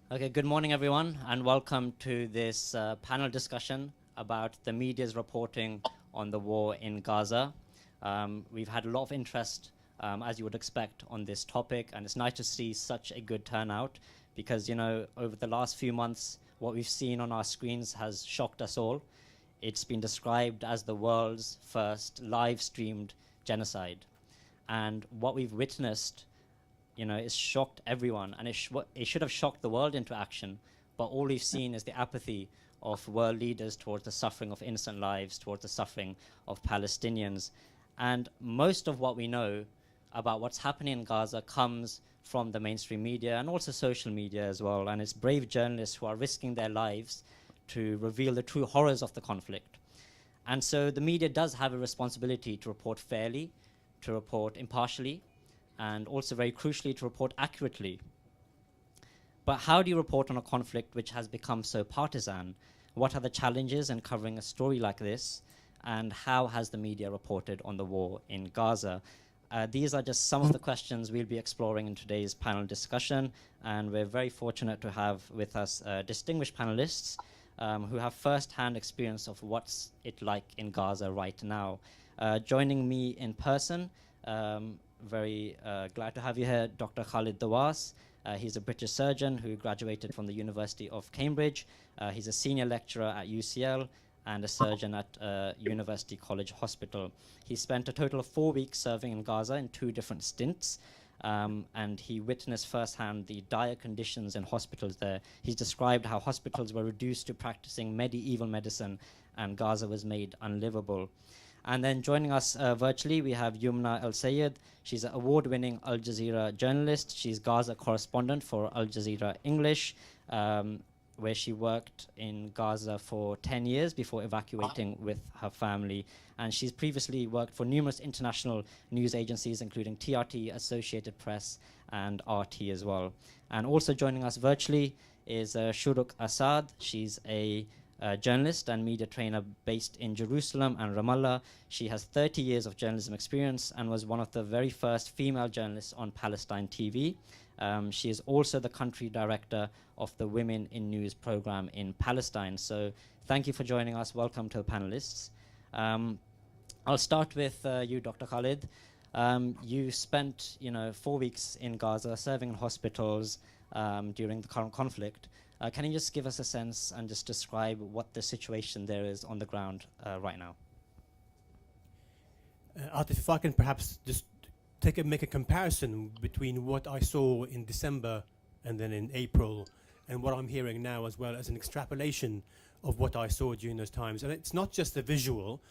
Okay, good morning, everyone, and welcome to this panel discussion about the media's reporting on the war in Gaza. We've had a lot of interest, as you would expect, on this topic, and it's nice to see such a good turnout because, over the last few months, what we've seen on our screens has shocked us all. It's been described as the world's first live-streamed genocide. And what we've witnessed it's shocked everyone, and it should have shocked the world into action. But all we've seen is the apathy of world leaders towards the suffering of innocent lives, towards the suffering of Palestinians. And most of what we know about what's happening in Gaza comes from the mainstream media and also social media as well. And it's brave journalists who are risking their lives to reveal the true horrors of the conflict. And so the media does have a responsibility to report fairly, to report impartially, and also very crucially to report accurately. But how do you report on a conflict which has become so partisan? What are the challenges in covering a story like this? And how has the media reported on the war in Gaza? These are just some of the questions we'll be exploring in today's panel discussion, and we're very fortunate to have with us distinguished panelists who have first-hand experience of what's it like in Gaza right now. Joining me in person, very glad to have you here, Dr. Khalid Dawas. He's a British surgeon who graduated from the University of Cambridge. He's a senior lecturer at UCL and a surgeon at University College Hospital. He spent a total of 4 weeks serving in Gaza in 2 different stints, and he witnessed firsthand the dire conditions in hospitals there. He's described how hospitals were reduced to practicing medieval medicine and Gaza was made unlivable. And then joining us virtually, we have Yumna El Sayed. She's an award-winning Al Jazeera journalist. She's Gaza correspondent for Al Jazeera English, where she worked in Gaza for 10 years before evacuating with her family. And she's previously worked for numerous international news agencies, including TRT, Associated Press, and RT as well. And also joining us virtually is Shuruk Assad. She's a journalist and media trainer based in Jerusalem and Ramallah. She has 30 years of journalism experience and was one of the very first female journalists on Palestine TV. She is also the country director of the Women in News program in Palestine. So thank you for joining us. Welcome to the panelists. I'll start with you, Dr. Khalid. You spent 4 weeks in Gaza serving in hospitals during the current conflict. Can you just give us a sense and just describe what the situation there is on the ground right now? Atif, if I can perhaps just make a comparison between what I saw in December and then in April and what I'm hearing now, as well as an extrapolation of what I saw during those times. And it's not just the visual,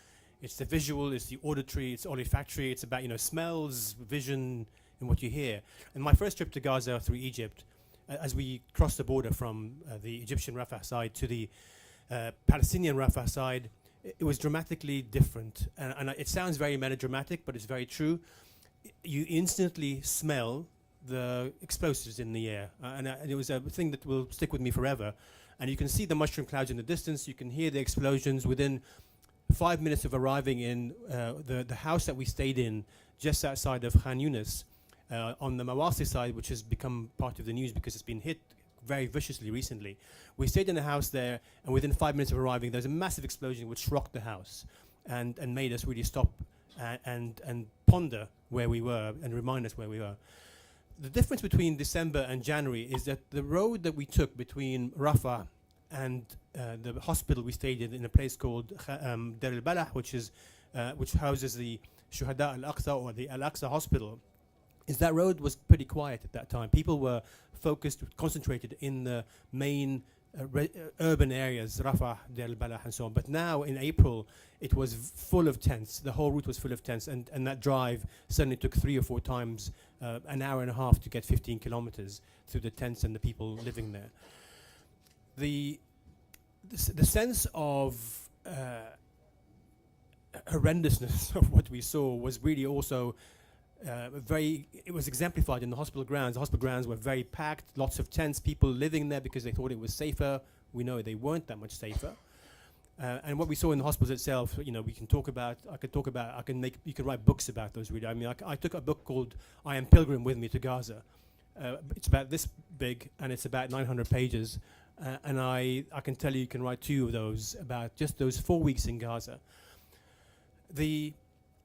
it's the auditory, it's olfactory, it's about smells, vision, and what you hear. And my first trip to Gaza through Egypt, as we crossed the border from the Egyptian Rafah side to the Palestinian Rafah side, it was dramatically different. And it sounds very melodramatic, but it's very true. You instantly smell the explosives in the air. And it was a thing that will stick with me forever. And you can see the mushroom clouds in the distance. You can hear the explosions within 5 minutes of arriving in the house that we stayed in just outside of Khan Yunis. On the Mawasi side, which has become part of the news because it's been hit very viciously recently. We stayed in a house there, and within 5 minutes of arriving, there was a massive explosion which rocked the house and made us really stop and ponder where we were and remind us where we were. The difference between December and January is that the road that we took between Rafah and the hospital we stayed in a place called Dar al-Balah, which houses the Shuhada al-Aqsa, or the Al-Aqsa Hospital, is that road was pretty quiet at that time. People were concentrated in the main urban areas, Rafah, Deir al-Balah, and so on. But now in April, it was full of tents. The whole route was full of tents, and that drive suddenly took 3 or 4 times an hour and a half to get 15 kilometers through the tents and the people living there. The sense of horrendousness of what we saw was really also it was exemplified in the hospital grounds. The hospital grounds were very packed, lots of tents, people living there because they thought it was safer. We know they weren't that much safer. And what we saw in the hospitals itself, you can write books about those really. I mean, I took a book called I Am Pilgrim with me to Gaza. It's about this big, and it's about 900 pages. And I can tell you can write 2 of those about just those 4 weeks in Gaza.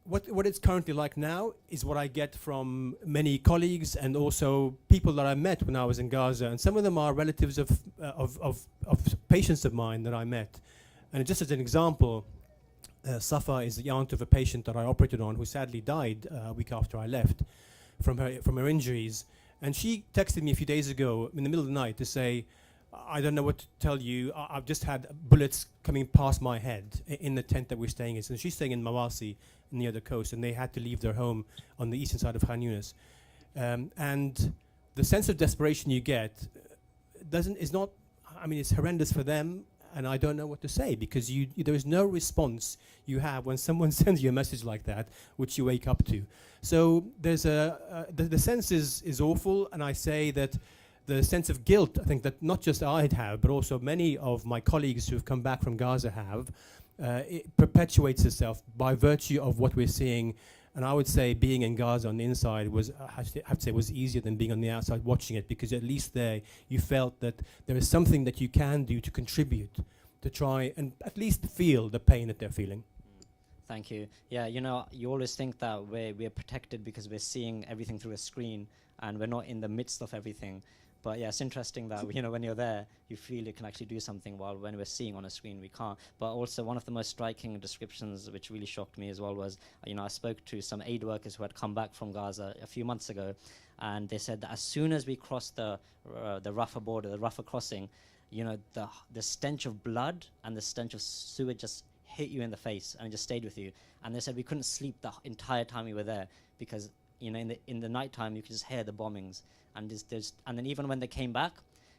What it's currently like now is what I get from many colleagues and also people that I met when I was in Gaza, and some of them are relatives of patients of mine that I met. And just as an example, Safa is the aunt of a patient that I operated on who sadly died a week after I left from her injuries. And she texted me a few days ago in the middle of the night to say, I don't know what to tell you. I've just had bullets coming past my head in the tent that we're staying in. So she's staying in Mawasi near the coast, and they had to leave their home on the eastern side of Khan Yunis. And the sense of desperation you get it's horrendous for them, and I don't know what to say, because there is no response you have when someone sends you a message like that, which you wake up to. So there's the sense is awful, and I say that the sense of guilt, I think that not just I'd have, but also many of my colleagues who have come back from Gaza have, it perpetuates itself by virtue of what we're seeing. And I would say being in Gaza on the inside was, I have to say, was easier than being on the outside watching it, because at least there you felt that there is something that you can do to contribute, to try and at least feel the pain that they're feeling. Thank you. Yeah, you always think that we're protected because we're seeing everything through a screen and we're not in the midst of everything. But yeah, it's interesting that when you're there, you feel you can actually do something, while when we're seeing on a screen, we can't. But also, one of the most striking descriptions, which really shocked me as well, was I spoke to some aid workers who had come back from Gaza a few months ago, and they said that as soon as we crossed the Rafah border, the Rafah crossing, the stench of blood and the stench of sewage just hit you in the face and just stayed with you. And they said we couldn't sleep the entire time we were there, because in the nighttime you could just hear the bombings. And then even when they came back,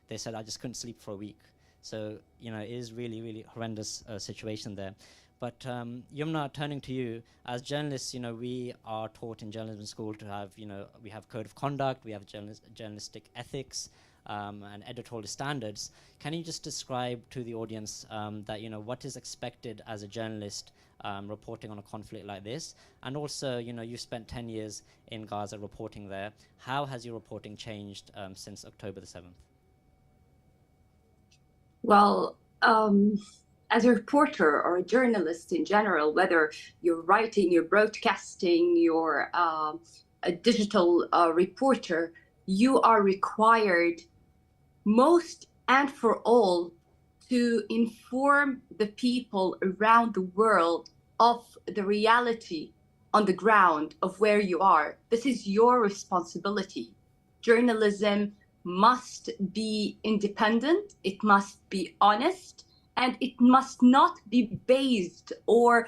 they said, I just couldn't sleep for a week. So, it is really, really horrendous situation there. But Yumna, turning to you, as journalists, we are taught in journalism school to have, we have code of conduct, we have journalistic ethics, and editorial standards. Can you just describe to the audience that, what is expected as a journalist reporting on a conflict like this? And also, you spent 10 years in Gaza reporting there. How has your reporting changed since October the 7th? Well, as a reporter or a journalist in general, whether you're writing, you're broadcasting, you're a digital reporter, you are required most and for all to inform the people around the world of the reality on the ground of where you are. This is your responsibility. Journalism must be independent, it must be honest, and it must not be based or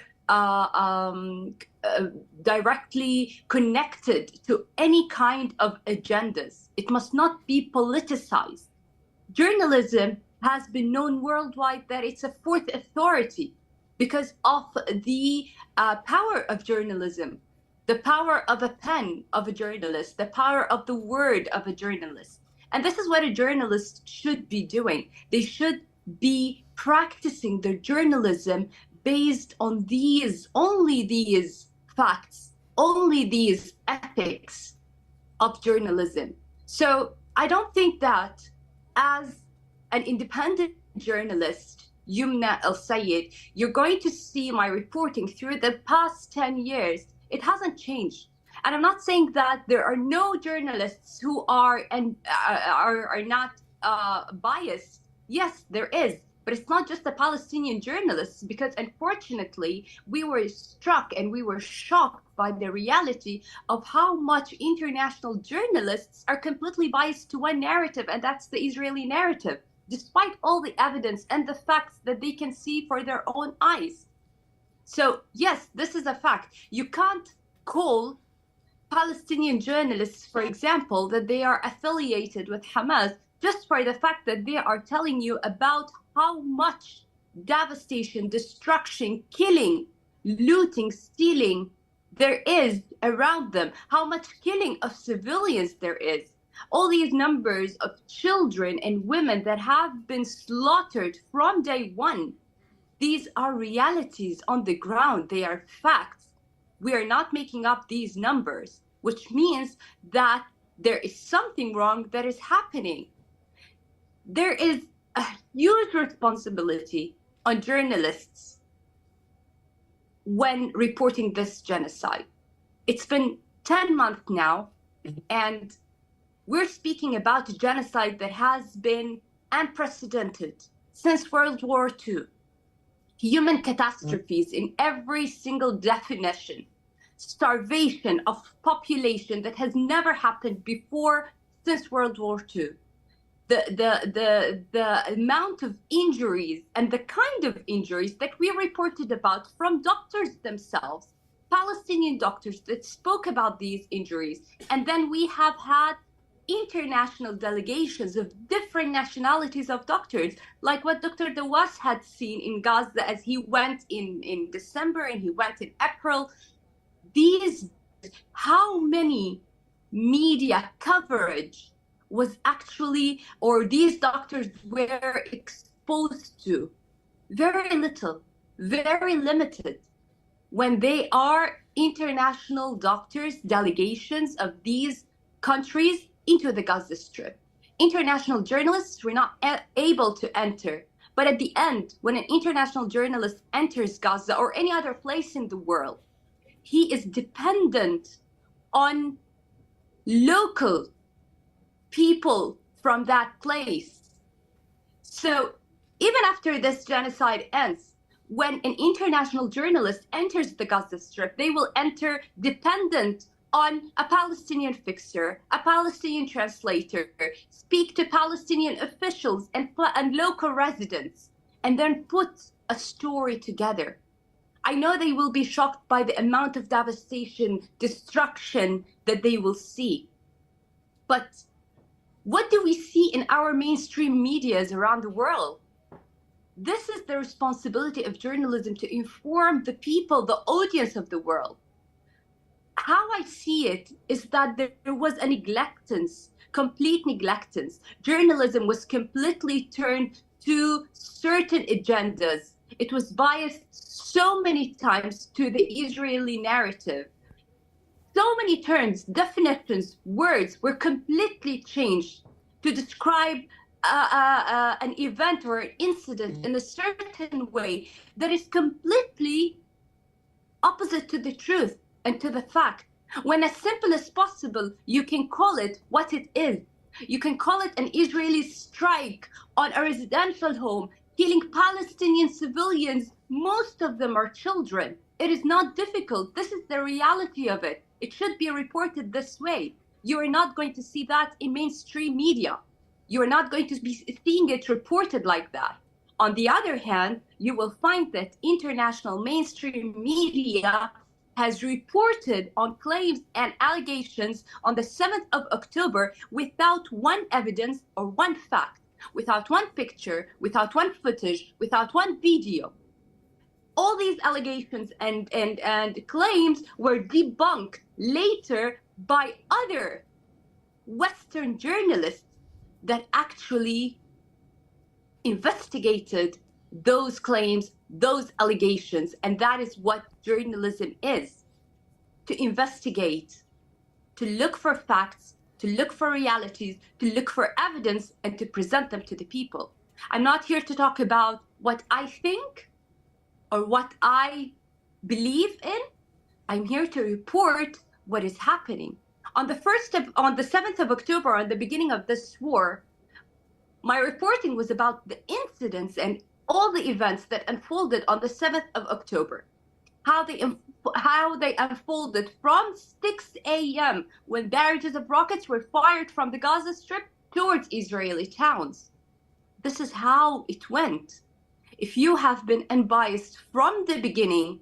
directly connected to any kind of agendas. It must not be politicized. Journalism has been known worldwide that it's a fourth authority because of the power of journalism, the power of a pen of a journalist, the power of the word of a journalist. And this is what a journalist should be doing. They should be practicing their journalism based on only these facts, only these ethics of journalism. So I don't think that as an independent journalist, Yumna El-Sayed, you're going to see my reporting through the past 10 years. It hasn't changed. And I'm not saying that there are no journalists who are not biased. Yes, there is. But it's not just the Palestinian journalists, because unfortunately, we were struck and we were shocked by the reality of how much international journalists are completely biased to one narrative, and that's the Israeli narrative, despite all the evidence and the facts that they can see for their own eyes. So yes, this is a fact. You can't call Palestinian journalists, for example, that they are affiliated with Hamas just for the fact that they are telling you about how much devastation, destruction, killing, looting, stealing there is around them, how much killing of civilians there is. All these numbers of children and women that have been slaughtered from day one, these are realities on the ground. They are facts. We are not making up these numbers, which means that there is something wrong that is happening. There is a huge responsibility on journalists when reporting this genocide. It's been 10 months now, and we're speaking about a genocide that has been unprecedented since World War II. Human catastrophes in every single definition, starvation of population that has never happened before since World War II. The amount of injuries and the kind of injuries that we reported about from doctors themselves, Palestinian doctors that spoke about these injuries. And then we have had international delegations of different nationalities of doctors, like what Dr. Dawas had seen in Gaza as he went in December and he went in April. How many media coverage was actually, or these doctors were exposed to? Very little, very limited. When they are international doctors, delegations of these countries into the Gaza Strip. International journalists were not able to enter. But at the end, when an international journalist enters Gaza or any other place in the world, he is dependent on local people from that place. So even after this genocide ends, when an international journalist enters the Gaza Strip, they will enter dependent on a Palestinian fixer, a Palestinian translator, speak to Palestinian officials and local residents, and then put a story together. I know they will be shocked by the amount of devastation, destruction that they will see. But what do we see in our mainstream medias around the world? This is the responsibility of journalism, to inform the people, the audience of the world. How I see it is that there was a neglectance, complete neglectance. Journalism was completely turned to certain agendas. It was biased so many times to the Israeli narrative. So many terms, definitions, words were completely changed to describe an event or an incident in a certain way that is completely opposite to the truth and to the fact. When as simple as possible, you can call it what it is. You can call it an Israeli strike on a residential home, killing Palestinian civilians. Most of them are children. It is not difficult. This is the reality of it. It should be reported this way. You are not going to see that in mainstream media. You are not going to be seeing it reported like that. On the other hand, you will find that international mainstream media has reported on claims and allegations on the 7th of October without one evidence or one fact, without one picture, without one footage, without one video. All these allegations and claims were debunked later by other Western journalists that actually investigated those claims, those allegations. And that is what journalism is: to investigate, to look for facts, to look for realities, to look for evidence, and to present them to the people. I'm not here to talk about what I think or what I believe in. I'm here to report what is happening. On the 7th of October, on the beginning of this war, my reporting was about the incidents and all the events that unfolded on the 7th of October, how they unfolded from 6 a.m. when barrages of rockets were fired from the Gaza Strip towards Israeli towns. This is how it went. If you have been unbiased from the beginning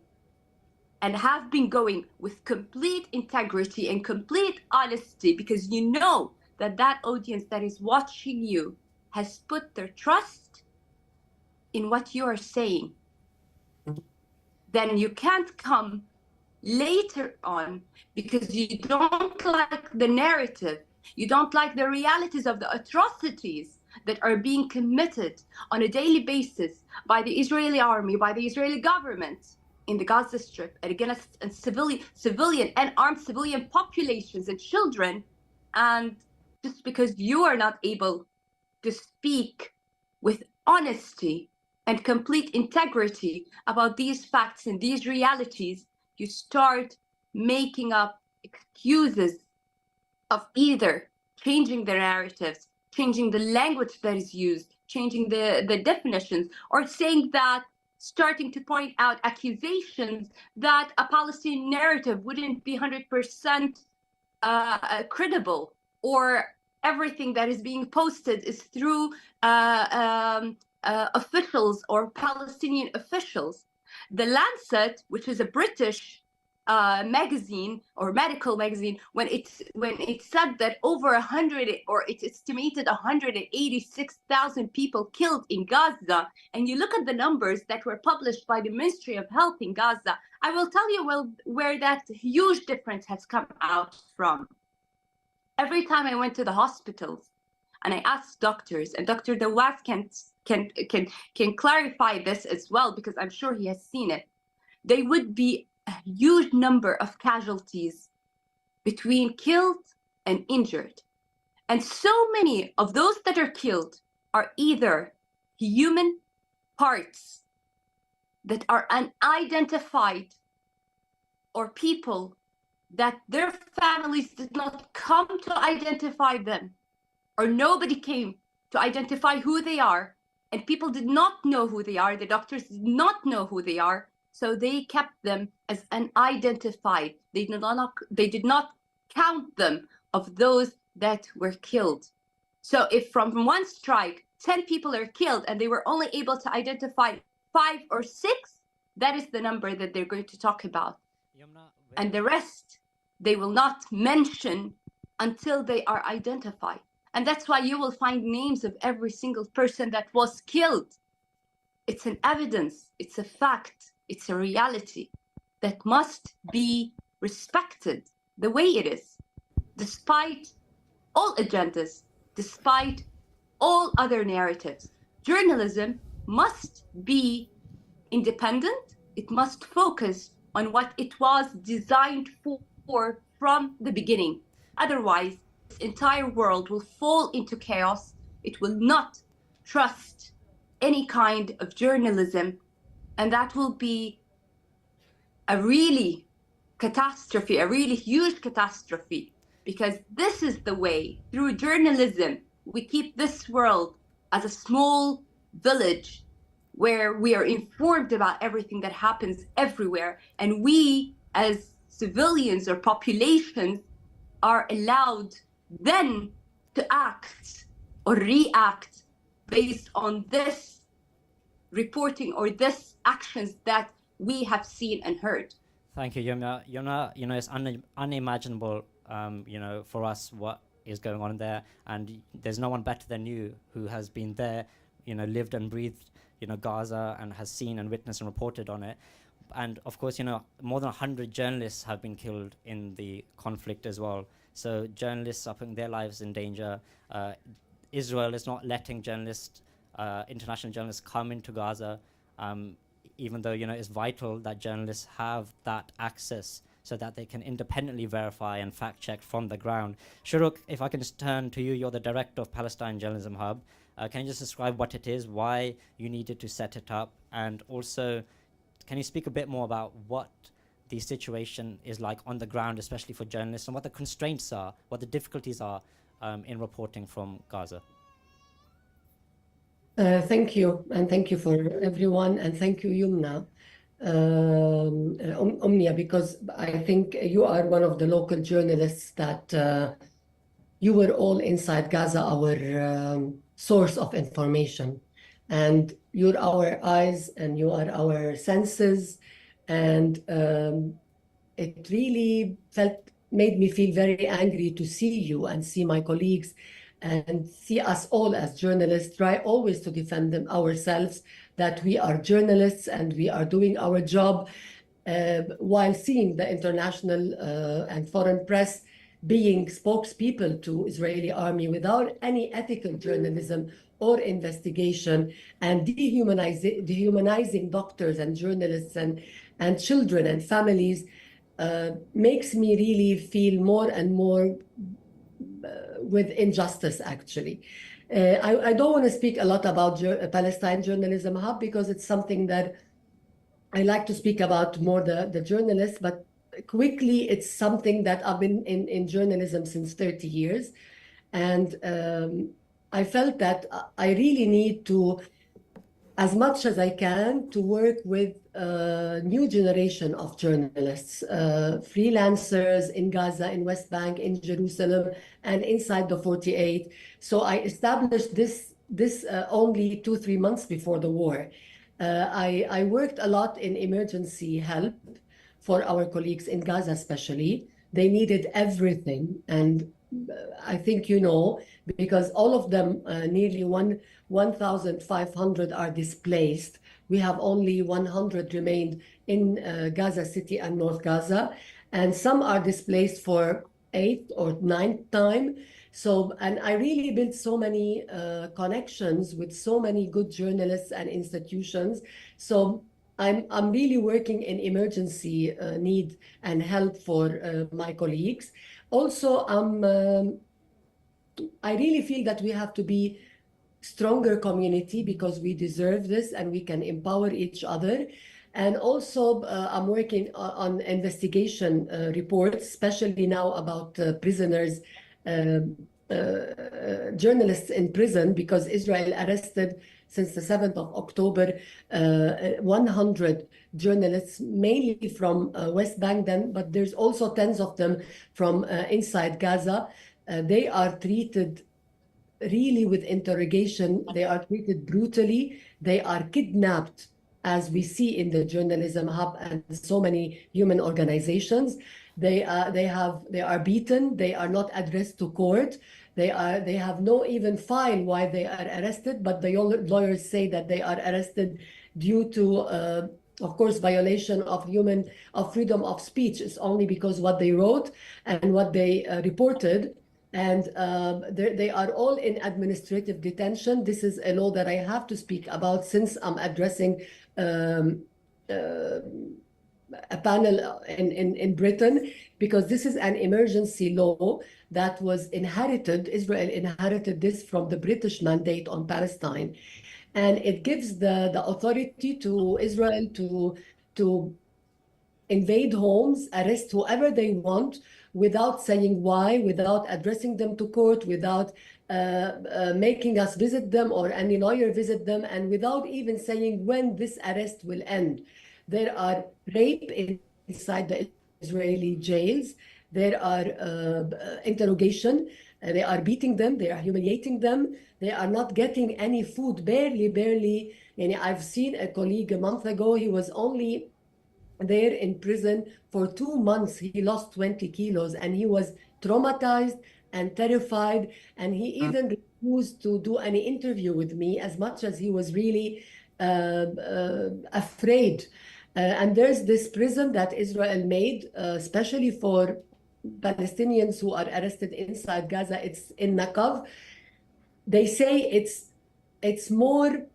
and have been going with complete integrity and complete honesty, because you know that that audience that is watching you has put their trust in what you are saying, then you can't come later on because you don't like the narrative, you don't like the realities of the atrocities that are being committed on a daily basis by the Israeli army, by the Israeli government in the Gaza Strip, and against civilian and armed civilian populations and children. And just because you are not able to speak with honesty and complete integrity about these facts and these realities, you start making up excuses of either changing the narratives, changing the language that is used, changing the definitions, or saying that, starting to point out accusations that a Palestinian narrative wouldn't be 100% credible, or everything that is being posted is through officials or Palestinian officials. The Lancet, which is a British magazine or medical magazine, when it said that over 100, or it's estimated 186,000 people killed in Gaza, and you look at the numbers that were published by the Ministry of Health in Gaza, I will tell you where that huge difference has come out from. Every time I went to the hospitals and I asked doctors, and Dr. Dawaz can clarify this as well, because I'm sure he has seen it, there would be a huge number of casualties between killed and injured. And so many of those that are killed are either human parts that are unidentified, or people that their families did not come to identify them, or nobody came to identify who they are, and people did not know who they are, the doctors did not know who they are, so they kept them as unidentified. They did not count them of those that were killed. So if from one strike 10 people are killed and they were only able to identify 5 or 6, that is the number that they're going to talk about. And the rest they will not mention until they are identified. And that's why you will find names of every single person that was killed. It's an evidence, it's a fact, it's a reality that must be respected the way it is, despite all agendas, despite all other narratives. Journalism must be independent. It must focus on what it was designed for from the beginning. Otherwise, this entire world will fall into chaos. It will not trust any kind of journalism, and that will be a really catastrophe, a really huge catastrophe, because this is the way, through journalism, we keep this world as a small village where we are informed about everything that happens everywhere, and we as civilians or populations are allowed then to act or react based on this reporting or this actions that we have seen and heard. Thank you, Yumna. Yumna, it's unimaginable, for us what is going on there, and there's no one better than you who has been there, lived and breathed, Gaza, and has seen and witnessed and reported on it. And of course, more than 100 journalists have been killed in the conflict as well. So journalists are putting their lives in danger. Israel is not letting journalists, international journalists, come into Gaza, even though it's vital that journalists have that access so that they can independently verify and fact check from the ground. Shuruk, if I can just turn to you, you're the director of Palestine Journalism Hub. Can you just describe what it is, why you needed to set it up, and also can you speak a bit more about what the situation is like on the ground, especially for journalists, and what the constraints are, what the difficulties are in reporting from Gaza? Thank you, and thank you for everyone, and thank you, Yumna, Omnia, because I think you are one of the local journalists that you were all inside Gaza, our source of information, and you're our eyes and you are our senses, and it really made me feel very angry to see you and see my colleagues and see us all as journalists try always to defend them ourselves, that we are journalists and we are doing our job, while seeing the international and foreign press being spokespeople to Israeli army without any ethical journalism or investigation, and dehumanizing doctors and journalists and children and families, makes me really feel more and more with injustice, actually. I don't want to speak a lot about Palestine Journalism Hub because it's something that I like to speak about more the journalists, but quickly, it's something that I've been in journalism since 30 years. And I felt that I really need to, as much as I can, to work with a new generation of journalists, freelancers in Gaza, in West Bank, in Jerusalem, and inside the 48. So I established this only 2-3 months before the war. I worked a lot in emergency help for our colleagues in Gaza, especially. They needed everything. And I think you know, because all of them, nearly 1,500 are displaced. We have only 100 remained in Gaza City and North Gaza. And some are displaced for 8th or 9th time. So, and I really built so many connections with so many good journalists and institutions. So I'm really working in emergency need and help for my colleagues. Also, I really feel that we have to be stronger community because we deserve this and we can empower each other. And also, I'm working on investigation reports, especially now about prisoners, journalists in prison, because Israel arrested since the 7th of October 100 journalists, mainly from West Bank then, but there's also tens of them from inside Gaza. They are treated really with interrogation. They are treated brutally. They are kidnapped, as we see in the Journalism Hub and so many human organizations. They are beaten. They are not addressed to court. They have no even file why they are arrested, but the lawyers say that they are arrested due to, of course, violation of freedom of speech. It's only because what they wrote and what they reported. And they are all in administrative detention. This is a law that I have to speak about since I'm addressing a panel in Britain, because this is an emergency law that was inherited. Israel inherited this from the British mandate on Palestine. And it gives the authority to Israel to invade homes, arrest whoever they want, without saying why, without addressing them to court, without making us visit them or any lawyer visit them, and without even saying when this arrest will end. There are rape inside the Israeli jails. There are interrogation. They are beating them. They are humiliating them. They are not getting any food, barely. And I've seen a colleague a month ago. He was only there in prison for 2 months. He lost 20 kilos and he was traumatized and terrified. And he even refused to do any interview with me, as much as he was really afraid. And there's this prison that Israel made, especially for Palestinians who are arrested inside Gaza. It's in Naqab. They say it's more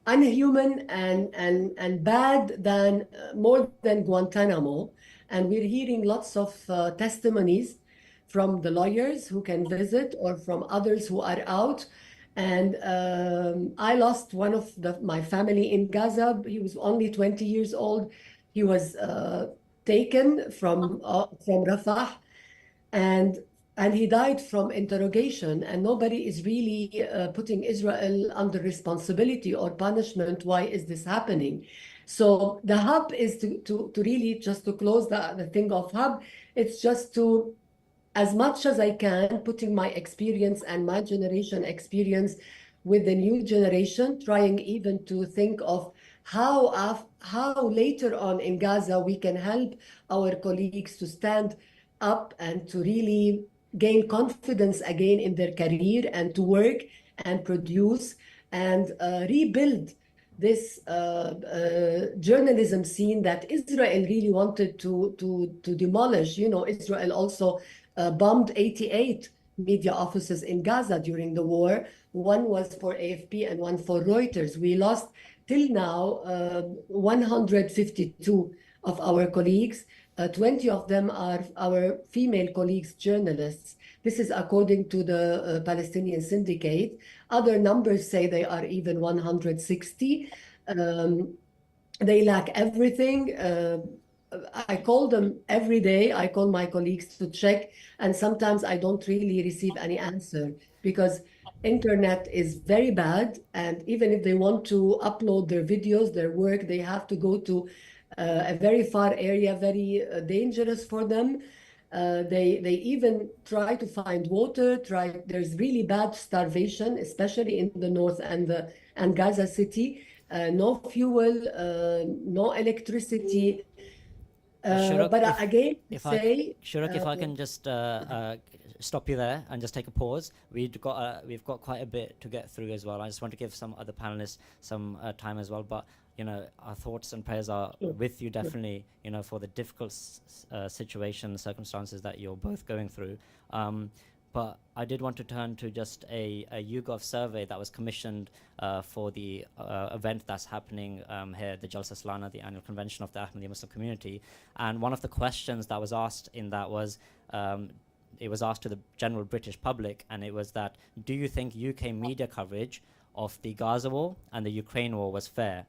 unhuman and bad than more than Guantanamo. And we're hearing lots of testimonies from the lawyers who can visit or from others who are out. And I lost one of my family in Gaza. He was only 20 years old. He was taken from Rafah, and he died from interrogation. And nobody is really putting Israel under responsibility or punishment. Why is this happening? So the hub is to really, just to close the thing of hub, it's just to, as much as I can, putting my experience and my generation experience with the new generation, trying even to think of how later on in Gaza we can help our colleagues to stand up and to really gain confidence again in their career and to work and produce and rebuild this journalism scene that Israel really wanted to demolish. You know, Israel also bombed 88 media offices in Gaza during the war. One was for AFP and one for Reuters. We lost till now 152 of our colleagues 20 of them are our female colleagues, journalists. This is according to the Palestinian Syndicate. Other numbers say they are even 160. They lack everything. I call them every day. I call my colleagues to check, and sometimes I don't really receive any answer because internet is very bad. And even if they want to upload their videos, their work, they have to go to a very far area, very dangerous for them. They even try to find water. There's really bad starvation, especially in the north and Gaza City. No fuel, no electricity. Shuruk, But again, if I can just stop you there and just take a pause. We've got quite a bit to get through as well. I just want to give some other panelists some time as well. But you know, our thoughts and prayers are with you definitely. You know, for the difficult circumstances that you're both going through. But I did want to turn to just a YouGov survey that was commissioned for the event that's happening here, the Jalsa Salana, the annual convention of the Ahmadiyya Muslim community. And one of the questions that was asked in that was, it was asked to the general British public, and it was that, do you think UK media coverage of the Gaza war and the Ukraine war was fair?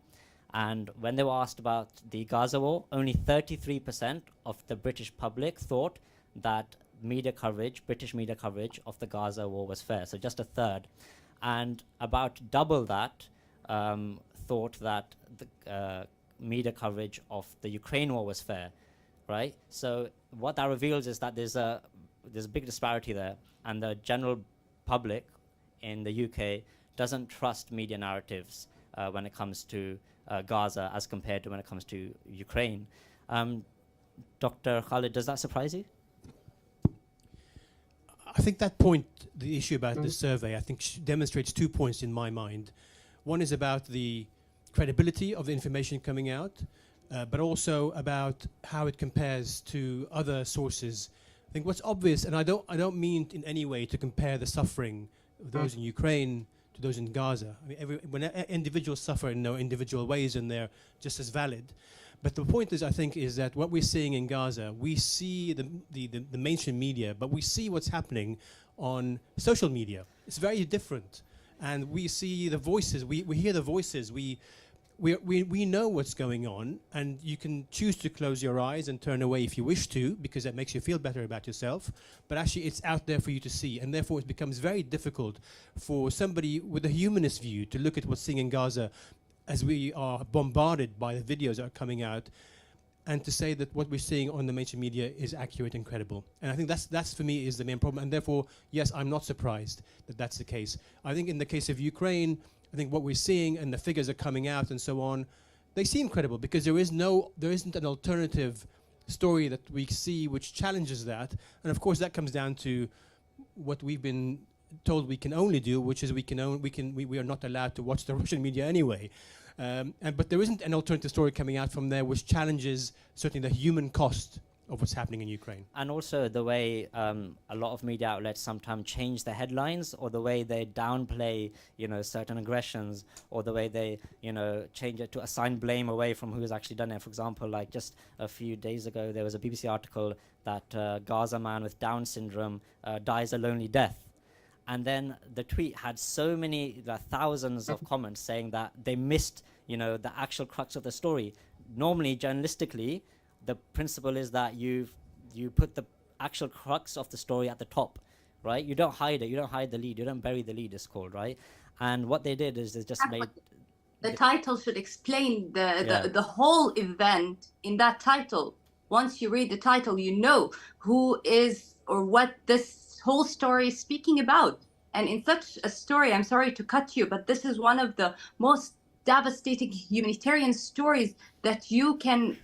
And when they were asked about the Gaza war, only 33% of the British public thought that British media coverage of the Gaza war was fair, so just a third. And about double that thought that the media coverage of the Ukraine war was fair, right? So what that reveals is that there's a big disparity there, and the general public in the UK doesn't trust media narratives when it comes to Gaza as compared to when it comes to Ukraine. Dr. Khalid, does that surprise you? I think that point, the issue about the survey, I think demonstrates 2 points in my mind. One is about the credibility of the information coming out, but also about how it compares to other sources. I think what's obvious, and I don't mean in any way to compare the suffering of those in Ukraine to those in Gaza. I mean, when individuals suffer in their individual ways, and they're just as valid. But the point is, I think, is that what we're seeing in Gaza, we see the mainstream media, but we see what's happening on social media. It's very different. And we see the voices, we hear the voices, we know what's going on, and you can choose to close your eyes and turn away if you wish to, because that makes you feel better about yourself. But actually, it's out there for you to see, and therefore it becomes very difficult for somebody with a humanist view to look at what's seeing in Gaza as we are bombarded by the videos that are coming out, and to say that what we're seeing on the mainstream media is accurate and credible. And I think that's for me is the main problem. And therefore, yes, I'm not surprised that that's the case. I think in the case of Ukraine, I think what we're seeing and the figures are coming out and so on, they seem credible because there isn't an alternative story that we see which challenges that. And of course, that comes down to what we've been told we can only do, which is we are not allowed to watch the Russian media anyway. But there isn't an alternative story coming out from there which challenges certainly the human cost of what's happening in Ukraine. And also the way a lot of media outlets sometimes change the headlines, or the way they downplay, certain aggressions, or the way they, change it to assign blame away from who's actually done it. For example, like just a few days ago, there was a BBC article that Gaza man with Down syndrome dies a lonely death. And then the tweet had so many, thousands of comments saying that they missed, the actual crux of the story. Normally, journalistically, the principle is that you put the actual crux of the story at the top, right? You don't hide it. You don't hide the lead. You don't bury the lead, it's called, right? And what they did is they just made... The title should explain the whole event in that title. Once you read the title, you know who is or what this whole story is speaking about. And in such a story, I'm sorry to cut you, but this is one of the most devastating humanitarian stories that you can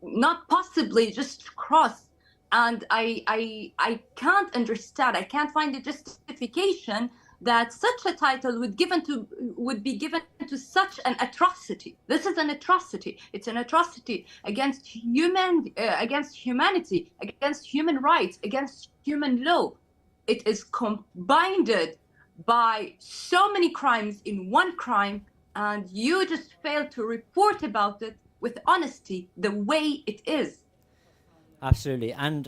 not possibly just cross. And I can't understand, I can't find a justification that such a title would be given to such an atrocity. This is an atrocity. It's an atrocity against humanity, against human rights, against human law. It is combined by so many crimes in one crime, and you just fail to report about it with honesty the way it is. Absolutely, and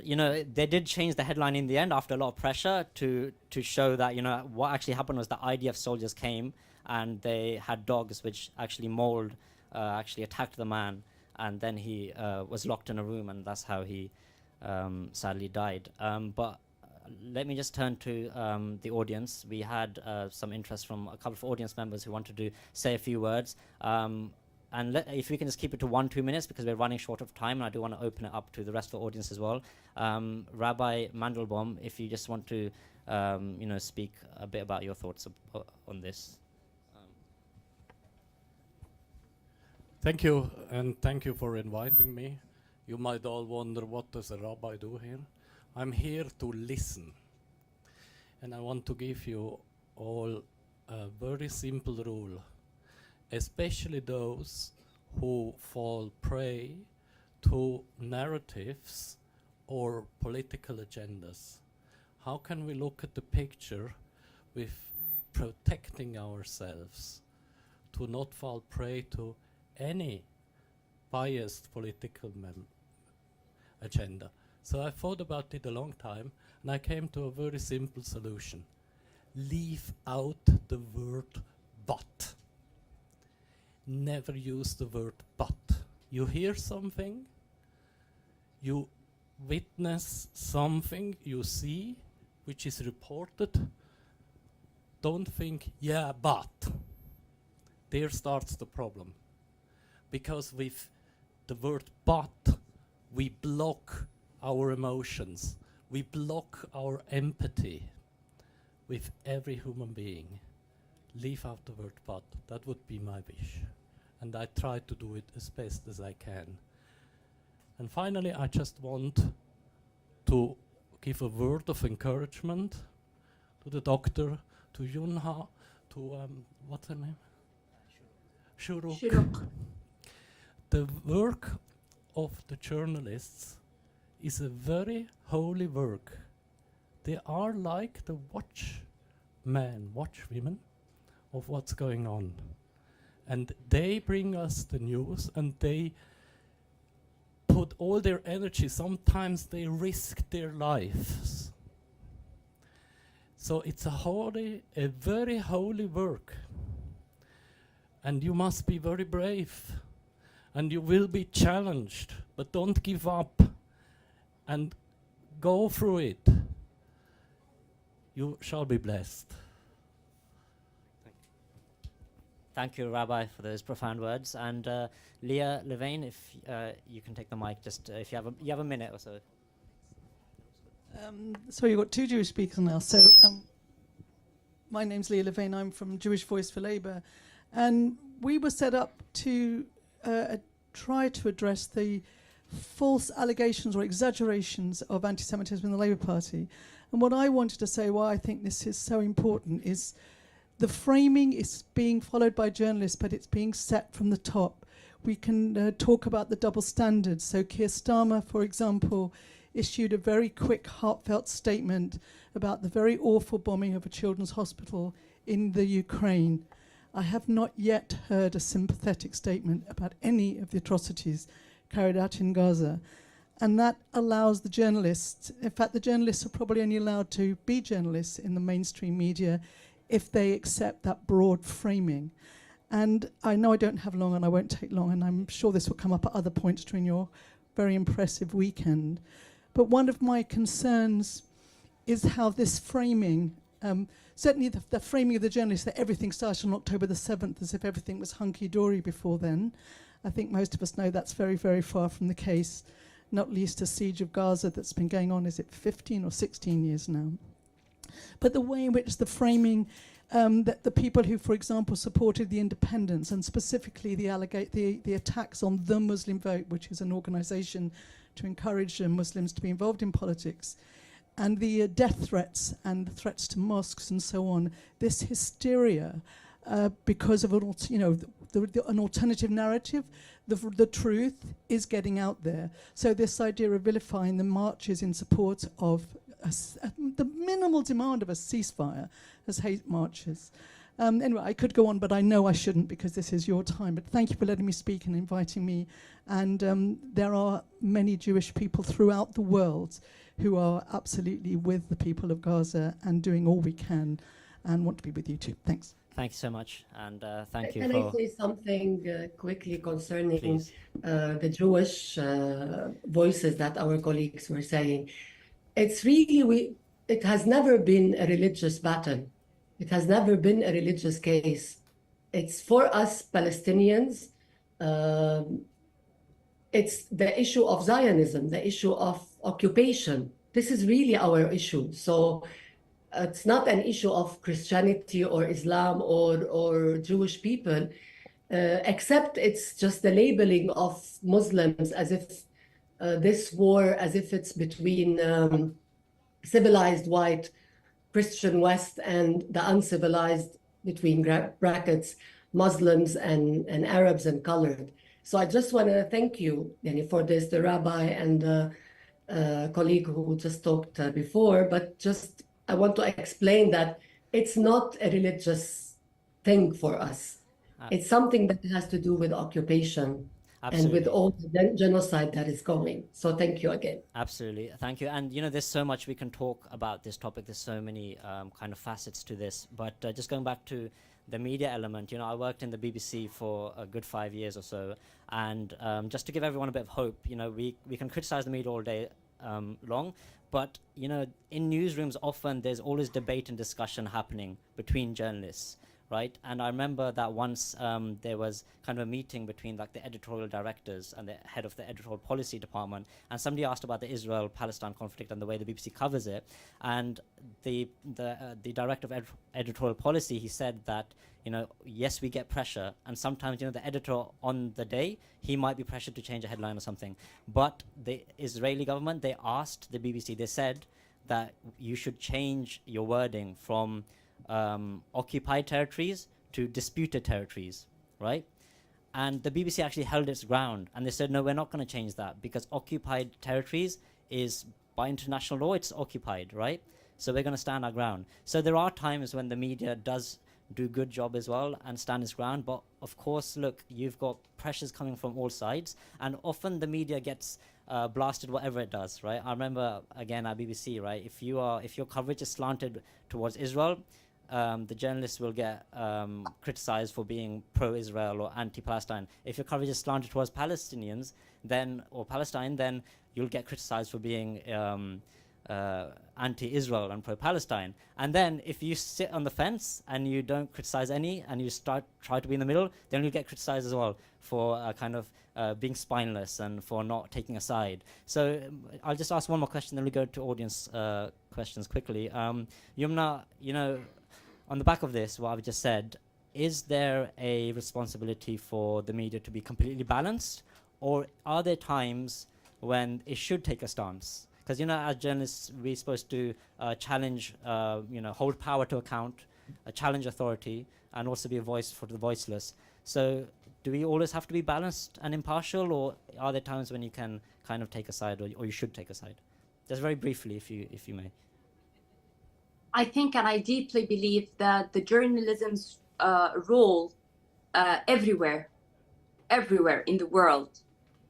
they did change the headline in the end after a lot of pressure to show that what actually happened was the IDF soldiers came and they had dogs which actually mauled, actually attacked the man, and then he was locked in a room, and that's how he sadly died. But let me just turn to the audience. We had some interest from a couple of audience members who wanted to say a few words. And if we can just keep it to 1-2 minutes, because we're running short of time, and I do want to open it up to the rest of the audience as well. Rabbi Mandelbaum, if you just want to, speak a bit about your thoughts on this. Thank you, and thank you for inviting me. You might all wonder, what does a rabbi do here? I'm here to listen. And I want to give you all a very simple rule, especially those who fall prey to narratives or political agendas. How can we look at the picture with protecting ourselves to not fall prey to any biased political agenda? So I thought about it a long time, and I came to a very simple solution. Leave out the word but. Never use the word but. You hear something, you witness something, you see, which is reported. Don't think, yeah, but. There starts the problem. Because with the word but, we block our emotions. We block our empathy with every human being. Leave out the word but. That would be my wish. And I try to do it as best as I can. And finally, I just want to give a word of encouragement to the doctor, to Yunha, to, what's her name? Shuruk. The work of the journalists is a very holy work. They are like the watchmen, watchwomen of what's going on. And they bring us the news, and they put all their energy. Sometimes they risk their lives. So it's a very holy work. And you must be very brave. And you will be challenged, but don't give up. And go through it. You shall be blessed. Thank you, Rabbi, for those profound words. And Leah Levain, if you can take the mic, just if you have a minute or so. So you've got two Jewish speakers now. So my name's Leah Levain. I'm from Jewish Voice for Labour. And we were set up to try to address the false allegations or exaggerations of anti-Semitism in the Labour Party. And what I wanted to say, why I think this is so important, is the framing is being followed by journalists, but it's being set from the top. We can talk about the double standards. So Keir Starmer, for example, issued a very quick, heartfelt statement about the very awful bombing of a children's hospital in the Ukraine. I have not yet heard a sympathetic statement about any of the atrocities carried out in Gaza. And that allows the journalists, in fact, the journalists are probably only allowed to be journalists in the mainstream media if they accept that broad framing. And I know I don't have long, and I won't take long, and I'm sure this will come up at other points during your very impressive weekend. But one of my concerns is how this framing, certainly the framing of the journalists that everything started on October the 7th as if everything was hunky-dory before then. I think most of us know that's very, very far from the case, not least the siege of Gaza that's been going on, is it 15 or 16 years now? But the way in which the framing, that the people who, for example, supported the independence, and specifically the attacks on the Muslim Vote, which is an organization to encourage Muslims to be involved in politics, and the death threats and the threats to mosques and so on, this hysteria because of an alternative narrative, the truth is getting out there. So this idea of vilifying the marches in support of the minimal demand of a ceasefire as hate marches. Anyway, I could go on, but I know I shouldn't because this is your time. But thank you for letting me speak and inviting me. And there are many Jewish people throughout the world who are absolutely with the people of Gaza and doing all we can and want to be with you too. Thanks. Thank you so much, and thank you Can for... I say something quickly concerning Please. the Jewish voices that our colleagues were saying? It's really, it has never been a religious battle. It has never been a religious case. It's for us Palestinians, it's the issue of Zionism, the issue of occupation. This is really our issue. So it's not an issue of Christianity or Islam or Jewish people, except it's just the labeling of Muslims as if this war, as if it's between civilized white Christian West and the uncivilized, between brackets, Muslims and Arabs and colored. So I just want to thank you, Yani, for this, the rabbi and the colleague who just talked before, but just I want to explain that it's not a religious thing for us. It's something that has to do with occupation. Absolutely. And with all the genocide that is going. So thank you again. Absolutely. Thank you. And, you know, there's so much we can talk about this topic. There's so many kind of facets to this. But just going back to the media element, you know, I worked in the BBC for a good 5 years or so. And just to give everyone a bit of hope, you know, we can criticize the media all day long. But, you know, in newsrooms, often there's always debate and discussion happening between journalists. Right, and I remember that once there was kind of a meeting between like the editorial directors and the head of the editorial policy department, and somebody asked about the Israel-Palestine conflict and the way the BBC covers it, and the director of editorial policy, he said that, you know, yes, we get pressure, and sometimes, you know, the editor on the day, he might be pressured to change a headline or something, but the Israeli government, they asked the BBC, they said that you should change your wording from occupied territories to disputed territories, right? And the BBC actually held its ground, and they said, no, we're not going to change that because occupied territories is, by international law, it's occupied, right? So we're going to stand our ground. So there are times when the media does do a good job as well and stand its ground, but of course, look, you've got pressures coming from all sides, and often the media gets blasted whatever it does, right? I remember, again, at BBC, right, if your coverage is slanted towards Israel, the journalists will get criticized for being pro-Israel or anti-Palestine. If your coverage is slanted towards Palestinians, or Palestine, then you'll get criticized for being anti-Israel and pro-Palestine. And then if you sit on the fence and you don't criticize any, and you try to be in the middle, then you get criticized as well for kind of being spineless and for not taking a side. So I'll just ask one more question, then we go to audience questions quickly. Yumna, you know, on the back of this, what I've just said, is there a responsibility for the media to be completely balanced, or are there times when it should take a stance? Because, you know, as journalists, we're supposed to challenge, you know, hold power to account, challenge authority, and also be a voice for the voiceless. So do we always have to be balanced and impartial, or are there times when you can kind of take a side, or you should take a side? Just very briefly, if you may. I think, and I deeply believe that the journalism's role everywhere in the world,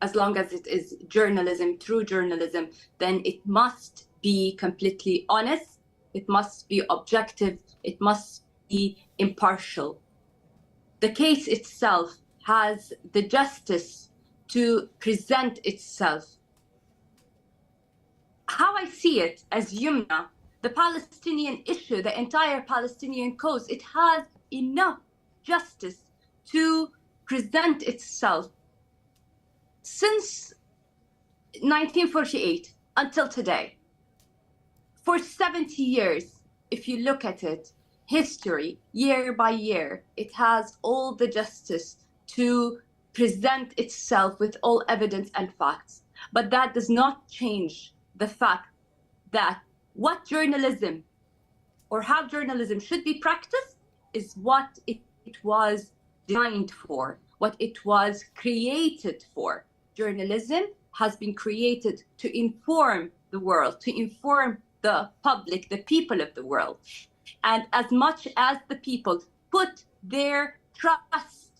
as long as it is journalism, true journalism, then it must be completely honest, it must be objective, it must be impartial. The case itself has the justice to present itself. How I see it as Yumna, the Palestinian issue, the entire Palestinian cause, it has enough justice to present itself since 1948 until today. For 70 years, if you look at it, history, year by year, it has all the justice to present itself with all evidence and facts. But that does not change the fact that what journalism or how journalism should be practiced is what it was designed for, what it was created for. Journalism has been created to inform the world, to inform the public, the people of the world. And as much as the people put their trust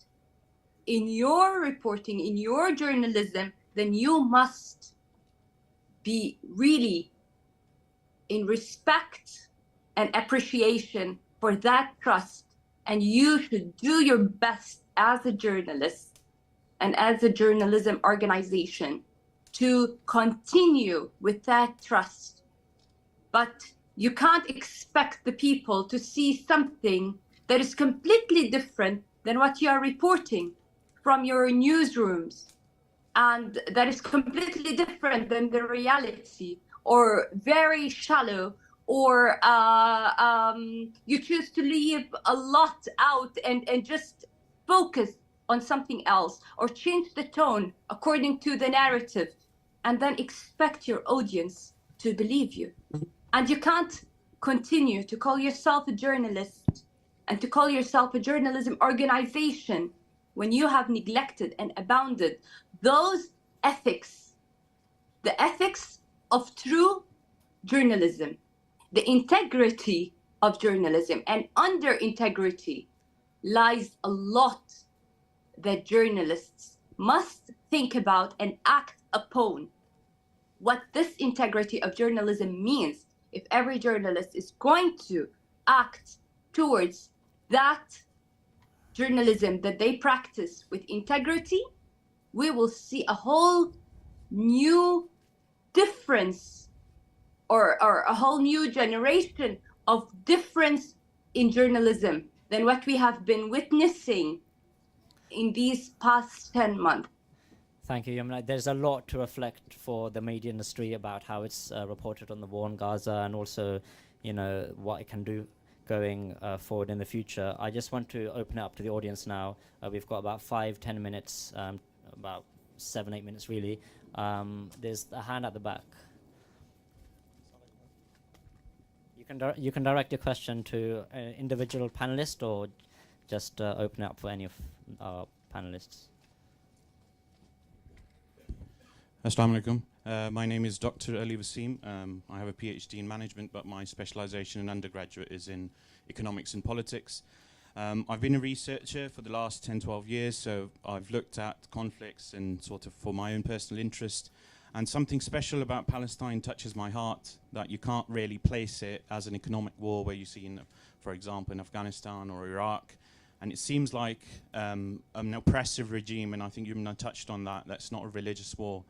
in your reporting, in your journalism, then you must be really in respect and appreciation for that trust. And you should do your best as a journalist and as a journalism organization to continue with that trust. But you can't expect the people to see something that is completely different than what you are reporting from your newsrooms, and that is completely different than the reality, or very shallow, or you choose to leave a lot out and just focus on something else, or change the tone according to the narrative, and then expect your audience to believe you. And you can't continue to call yourself a journalist and to call yourself a journalism organization when you have neglected and abandoned those ethics, the ethics of true journalism, the integrity of journalism. And under integrity lies a lot that journalists must think about and act upon. What this integrity of journalism means, if every journalist is going to act towards that journalism that they practice with integrity, we will see a whole new difference, or a whole new generation of difference in journalism than what we have been witnessing in these past 10 months. Thank you, Yamina. There's a lot to reflect for the media industry about how it's reported on the war in Gaza, and also, you know, what it can do going forward in the future. I just want to open it up to the audience now. We've got about 5-10 minutes, about 7-8 minutes really. There's a hand at the back. You can direct your question to an individual panelist, or just open it up for any of our panelists. Assalamu alaikum. My name is Dr. Ali Wasim. I have a PhD in management, but my specialization in undergraduate is in economics and politics. I've been a researcher for the last 10-12 years, so I've looked at conflicts and sort of for my own personal interest. And something special about Palestine touches my heart, that you can't really place it as an economic war where you see, for example, in Afghanistan or Iraq. And it seems like an oppressive regime, and I think you touched on that. That's not a religious war.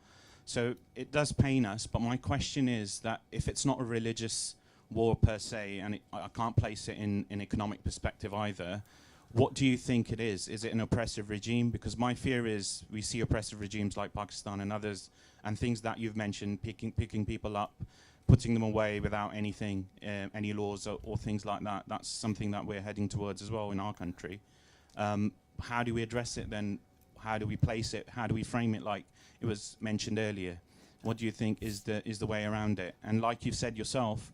So it does pain us, but my question is that if it's not a religious war per se, and I can't place it in an economic perspective either, what do you think it is? Is it an oppressive regime? Because my fear is we see oppressive regimes like Pakistan and others, and things that you've mentioned, picking people up, putting them away without anything, any laws or things like that. That's something that we're heading towards as well in our country. How do we address it then? How do we place it? How do we frame it like it was mentioned earlier? What do you think is the way around it? And like you said yourself,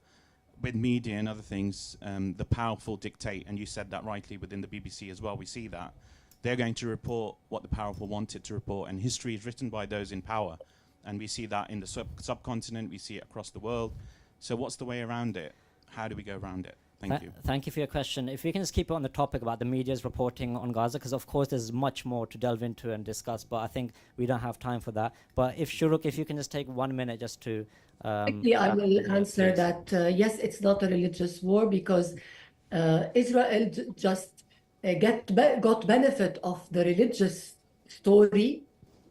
with media and other things, the powerful dictate, and you said that rightly within the BBC as well, we see that. They're going to report what the powerful wanted to report, and history is written by those in power. And we see that in the subcontinent, we see it across the world. So what's the way around it? How do we go around it? Thank you. Thank you for your question. If we can just keep it on the topic about the media's reporting on Gaza, because of course there's much more to delve into and discuss, but I think we don't have time for that. But if Shuruk, if you can just take 1 minute just to... Quickly, I will answer please. that, yes, it's not a religious war, because Israel just got benefit of the religious story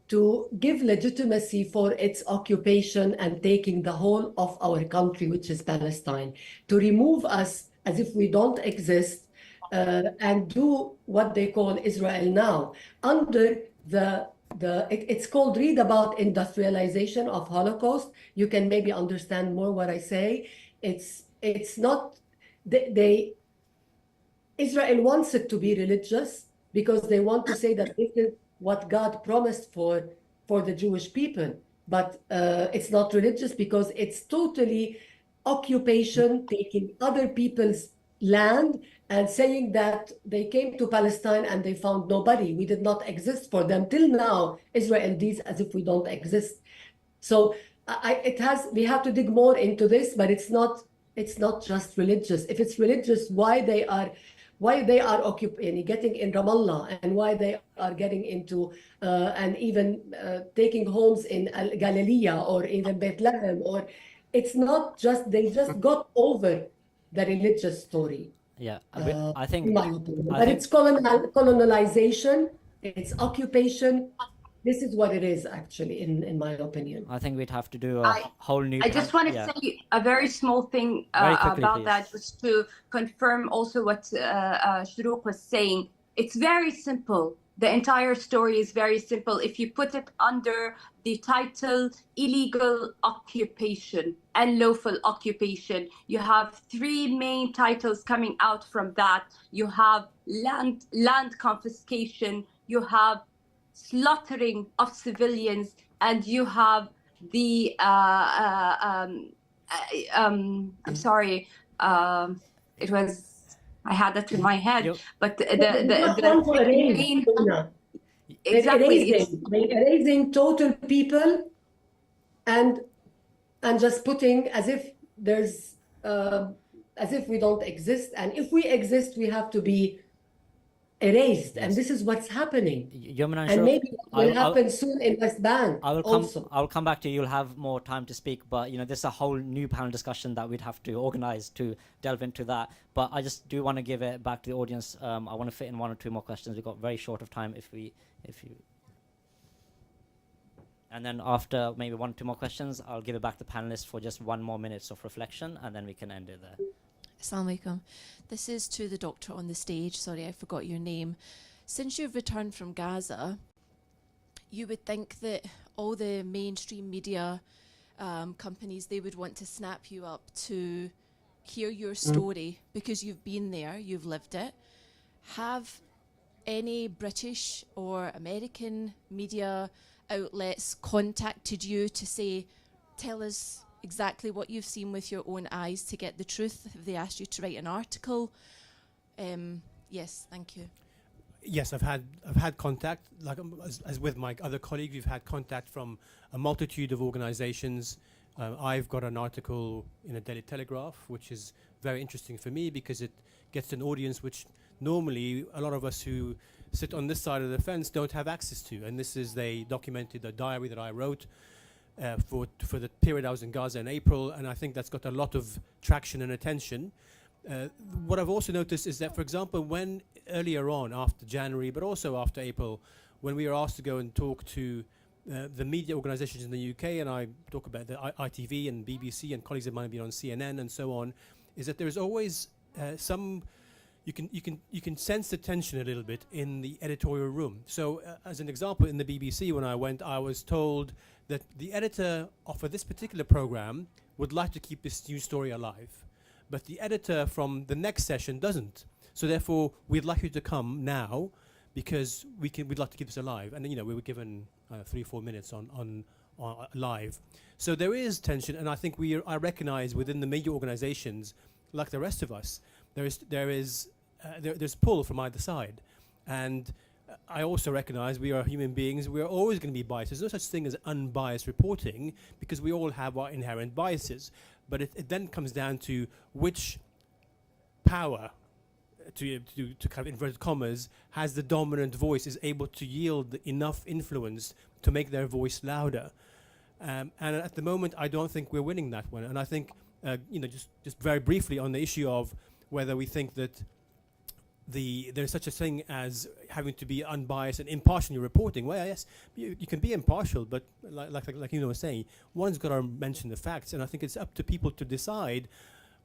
to give legitimacy for its occupation and taking the whole of our country, which is Palestine, to remove us as if we don't exist, and do what they call Israel now under it's called, read about industrialization of Holocaust. You can maybe understand more what I say. It's not, Israel wants it to be religious because they want to say that this is what God promised for the Jewish people. But it's not religious because it's totally occupation, taking other people's land and saying that they came to Palestine and they found nobody. We did not exist for them. Till now, Israel deals as if we don't exist. So we have to dig more into this, but it's not just religious. If it's religious, why why they are getting in Ramallah, and why they are getting into and even taking homes in Galilee or even Bethlehem, or it's not just, they just got over the religious story. Yeah, I think, in my opinion, I but think it's colonization, it's occupation. This is what it is, actually, in my opinion. I think we'd have to do a whole new. I just want to say a very small thing Very quickly, about please. that, just to confirm also what Shuruk was saying. It's very simple. The entire story is very simple. If you put it under the title illegal occupation and lawful occupation, you have three main titles coming out from that. You have land confiscation, you have slaughtering of civilians, and you have the I'm sorry, it was, I had that in my head, but the main, exactly, they're erasing total people, and just putting as if there's as if we don't exist, and if we exist we have to be erased. Yes. And this is what's happening. And maybe it will happen soon in West Bank. I'll come back to you. You'll have more time to speak, but this is a whole new panel discussion that we'd have to organize to delve into that. But I just do want to give it back to the audience. I want to fit in one or two more questions. We've got very short of time if you. And then after maybe one or two more questions, I'll give it back to the panelists for just 1 more minute of reflection, and then we can end it there. Assalamu alaikum. This is to the doctor on the stage. Sorry, I forgot your name. Since you've returned from Gaza, you would think that all the mainstream media companies, they would want to snap you up to hear your story because you've been there, you've lived it. Have any British or American media outlets contacted you to say, tell us exactly what you've seen with your own eyes to get the truth? Have they asked you to write an article? Yes, thank you. Yes, I've had contact, like as with my other colleague, we've had contact from a multitude of organizations. I've got an article in a Daily Telegraph, which is very interesting for me because it gets an audience which normally a lot of us who sit on this side of the fence don't have access to. And this is, they documented a diary that I wrote for the period I was in Gaza in April, and I think that's got a lot of traction and attention. What I've also noticed is that, for example, when earlier on, after January, but also after April, when we were asked to go and talk to the media organizations in the UK, and I talk about the ITV and BBC, and colleagues of mine have been on CNN and so on, is that there's always some, you can sense the tension a little bit in the editorial room. So as an example, in the BBC when I went, I was told that the editor for this particular program would like to keep this news story alive, but the editor from the next session doesn't. So therefore, we'd like you to come now because we'd like to keep this alive. And we were given 3 or 4 minutes on live. So there is tension, and I think I recognize within the media organizations, like the rest of us, there's pull from either side. And I also recognize we are human beings. We are always going to be biased. There's no such thing as unbiased reporting because we all have our inherent biases. But it then comes down to which power, to kind of inverted commas, has the dominant voice, is able to yield enough influence to make their voice louder. And at the moment, I don't think we're winning that one. And I think, just very briefly on the issue of whether we think that there's such a thing as having to be unbiased and impartial in your reporting. Well, yes, you can be impartial, but like was saying, one's got to mention the facts, and I think it's up to people to decide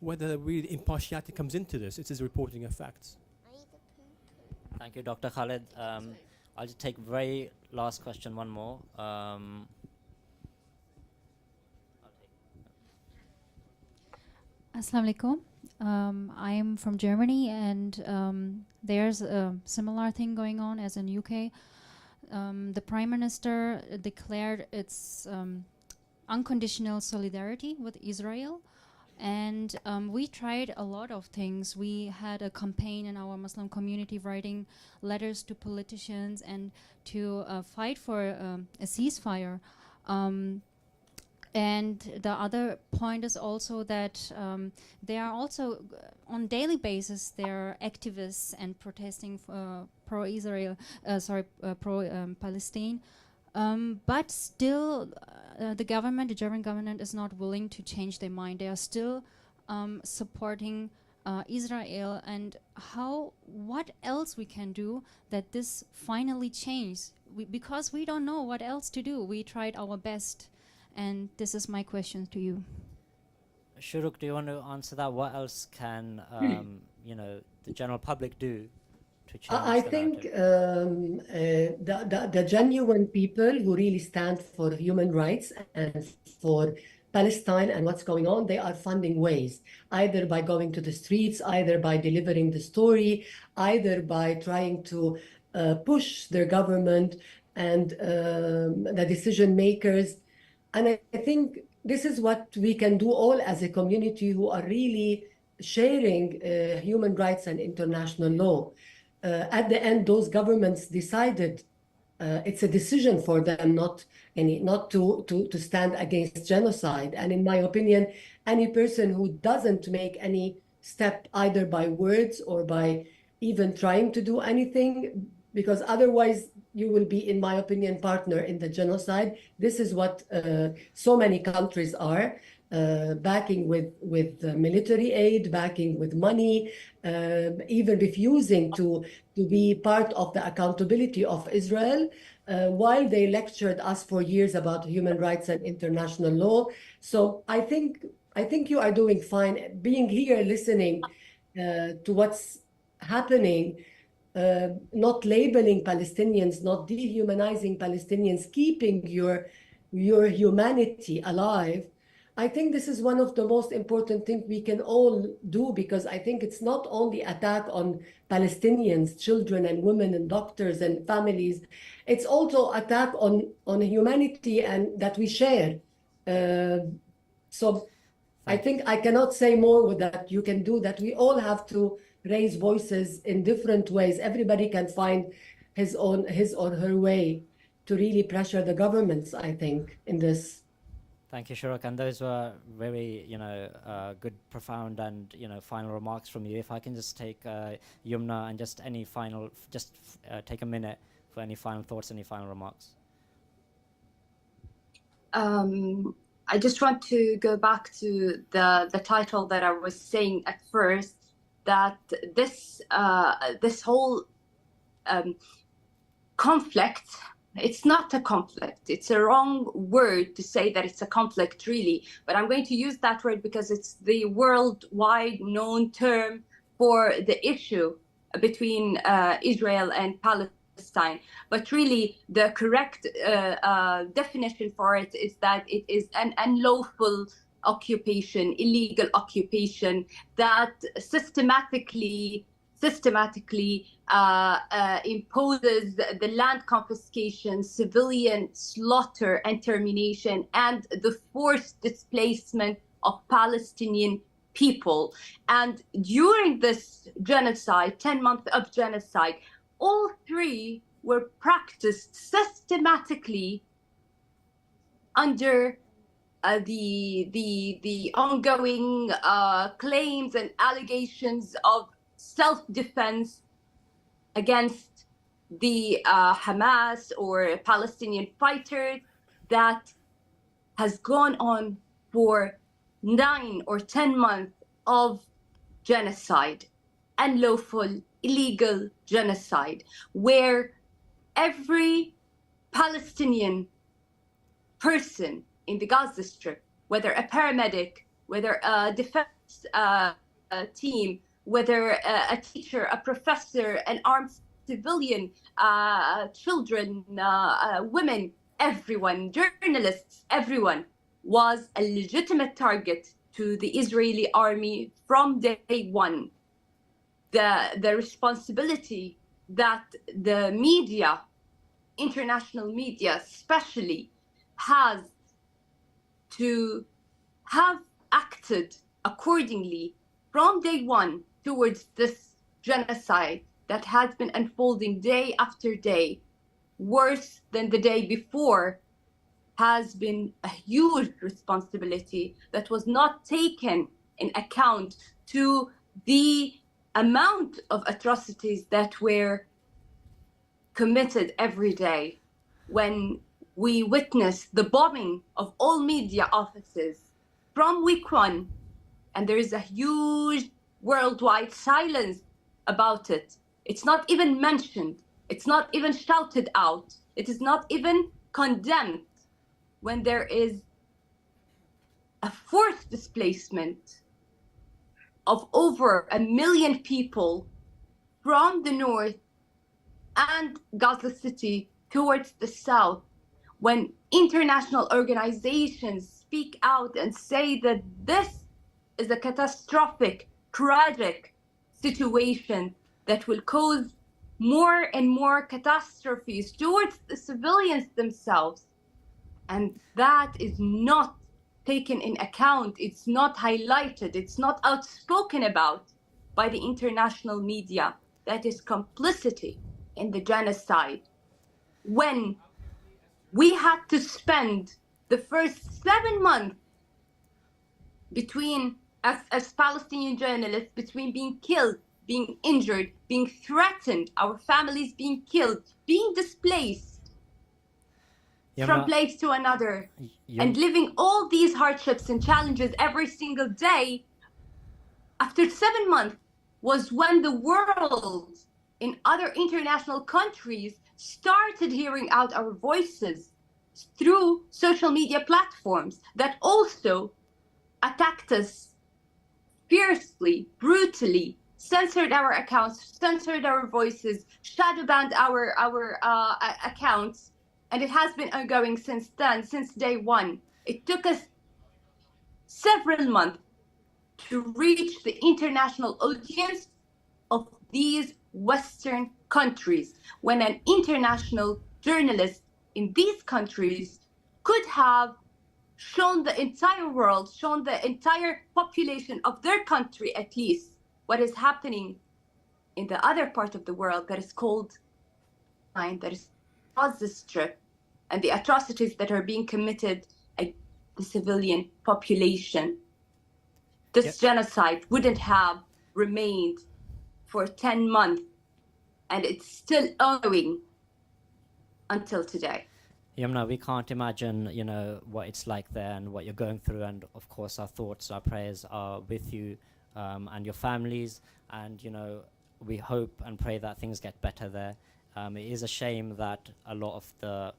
whether really impartiality comes into this. It is reporting of facts. Thank you, Dr. Khalid. I'll just take very last question, one more. Assalamu alaikum. I am from Germany, and there's a similar thing going on as in UK. The Prime Minister declared its unconditional solidarity with Israel, and we tried a lot of things. We had a campaign in our Muslim community writing letters to politicians and to fight for a ceasefire. And the other point is also that they are also on daily basis they're activists and protesting pro-Israel, pro-Palestine. But still, the government, the German government, is not willing to change their mind. They are still supporting Israel. And what else we can do that this finally changes? Because we don't know what else to do. We tried our best. And this is my question to you. Shuruk, do you want to answer that? What else can the general public do to change I the think narrative? the genuine people who really stand for human rights and for Palestine and what's going on, they are finding ways, either by going to the streets, either by delivering the story, either by trying to push their government and the decision makers. And I think this is what we can do all as a community who are really sharing human rights and international law. At the end, those governments decided it's a decision for them not to stand against genocide. And in my opinion, any person who doesn't make any step either by words or by even trying to do anything, because otherwise you will be, in my opinion, partner in the genocide. This is what so many countries are, backing with military aid, backing with money, even refusing to be part of the accountability of Israel, while they lectured us for years about human rights and international law. So I think you are doing fine. Being here, listening to what's happening, not labeling Palestinians, not dehumanizing Palestinians, keeping your humanity alive. I think this is one of the most important things we can all do, because I think it's not only attack on Palestinians, children and women and doctors and families, it's also attack on humanity and that we share. So I think I cannot say more with that you can do that. We all have to raise voices in different ways. Everybody can find his or her way to really pressure the governments, I think, in this. Thank you, Shuruk. And those were very, good, profound, and final remarks from you. If I can just take Yumna and just any final, take a minute for any final thoughts, any final remarks. I just want to go back to the title that I was saying at first, that this whole conflict, it's not a conflict. It's a wrong word to say that it's a conflict, really. But I'm going to use that word because it's the worldwide known term for the issue between Israel and Palestine. But really, the correct definition for it is that it is an unlawful occupation, illegal occupation that systematically imposes the land confiscation, civilian slaughter and termination, and the forced displacement of Palestinian people. And during this genocide, 10 months of genocide, all three were practiced systematically under the ongoing claims and allegations of self-defense against the Hamas or Palestinian fighters that has gone on for 9 or 10 months of genocide, unlawful, illegal genocide, where every Palestinian person in the Gaza Strip, whether a paramedic, whether a defense team, whether a teacher, a professor, an armed civilian, children, women, everyone, journalists, everyone was a legitimate target to the Israeli army from day one. The responsibility that the media, international media especially, has to have acted accordingly from day one towards this genocide that has been unfolding day after day, worse than the day before, has been a huge responsibility that was not taken in account to the amount of atrocities that were committed every day. When we witness the bombing of all media offices from week one, and there is a huge worldwide silence about it. It's not even mentioned. It's not even shouted out. It is not even condemned when there is a forced displacement of over 1 million people from the north and Gaza City towards the south, when international organizations speak out and say that this is a catastrophic, tragic situation that will cause more and more catastrophes towards the civilians themselves. And that is not taken in account. It's not highlighted. It's not outspoken about by the international media. That is complicity in the genocide. When we had to spend the first 7 months between, as Palestinian journalists, between being killed, being injured, being threatened, our families being killed, being displaced from place to another, and living all these hardships and challenges every single day, after 7 months was when the world in other international countries started hearing out our voices through social media platforms that also attacked us fiercely, brutally, censored our accounts, censored our voices, shadow banned our accounts. And it has been ongoing since then, since day one. It took us several months to reach the international audience of these Western countries, when an international journalist in these countries could have shown the entire world, shown the entire population of their country at least, what is happening in the other part of the world that is called, that is Gaza Strip, and the atrocities that are being committed against the civilian population. This genocide wouldn't have remained for 10 months, and it's still ongoing until today. Yumna, we can't imagine, what it's like there and what you're going through. And of course, our thoughts, our prayers are with you and your families. And, we hope and pray that things get better there. It is a shame that a lot of the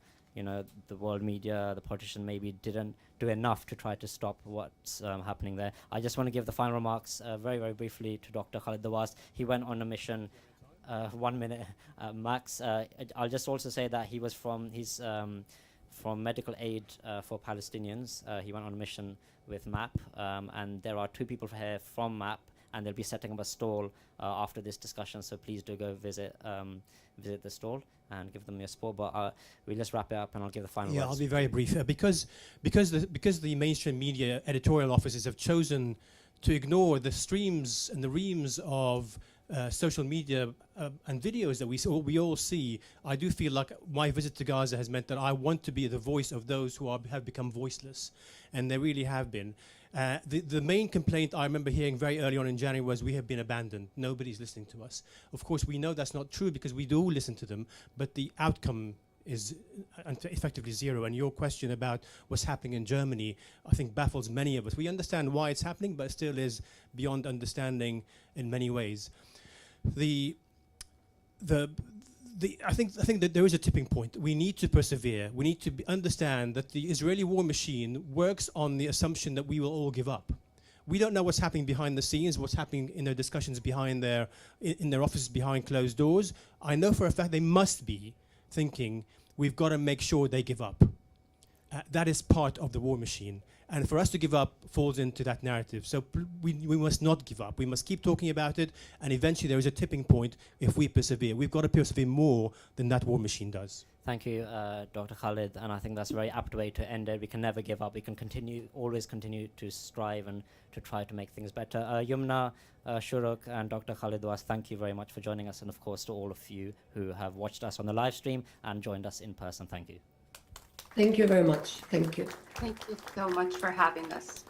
world media, the politicians maybe didn't do enough to try to stop what's happening there. I just want to give the final remarks very, very briefly to Dr. Khalid Dawas. He went on a mission, 1 minute max. I'll just also say that he's from Medical Aid for Palestinians. He went on a mission with MAP, and there are 2 people here from MAP, and they'll be setting up a stall after this discussion, so please do go visit the stall and give them your support. But we'll just wrap it up, and I'll give the final words. I'll be very brief. Because the mainstream media editorial offices have chosen to ignore the streams and the reams of social media and videos that we all see, I do feel like my visit to Gaza has meant that I want to be the voice of those who have become voiceless, and they really have been. The main complaint I remember hearing very early on in January was, we have been abandoned. Nobody's listening to us. Of course, we know that's not true because we do listen to them, but the outcome is effectively zero. And your question about what's happening in Germany, I think, baffles many of us. We understand why it's happening, but it still is beyond understanding in many ways. I think that there is a tipping point. We need to persevere. We need to understand that the Israeli war machine works on the assumption that we will all give up. We don't know what's happening behind the scenes, what's happening in their discussions behind in their offices behind closed doors. I know for a fact they must be thinking, we've got to make sure they give up. That is part of the war machine. And for us to give up falls into that narrative. So we must not give up. We must keep talking about it, and eventually there is a tipping point if we persevere. We've got to persevere more than that war machine does. Thank you, Dr. Khalid, and I think that's a very apt way to end it. We can never give up. We can always continue to strive and to try to make things better. Yumna, Shuruk, and Dr. Khalid Dawas, thank you very much for joining us, and of course to all of you who have watched us on the live stream and joined us in person. Thank you. Thank you very much. Thank you. Thank you so much for having us.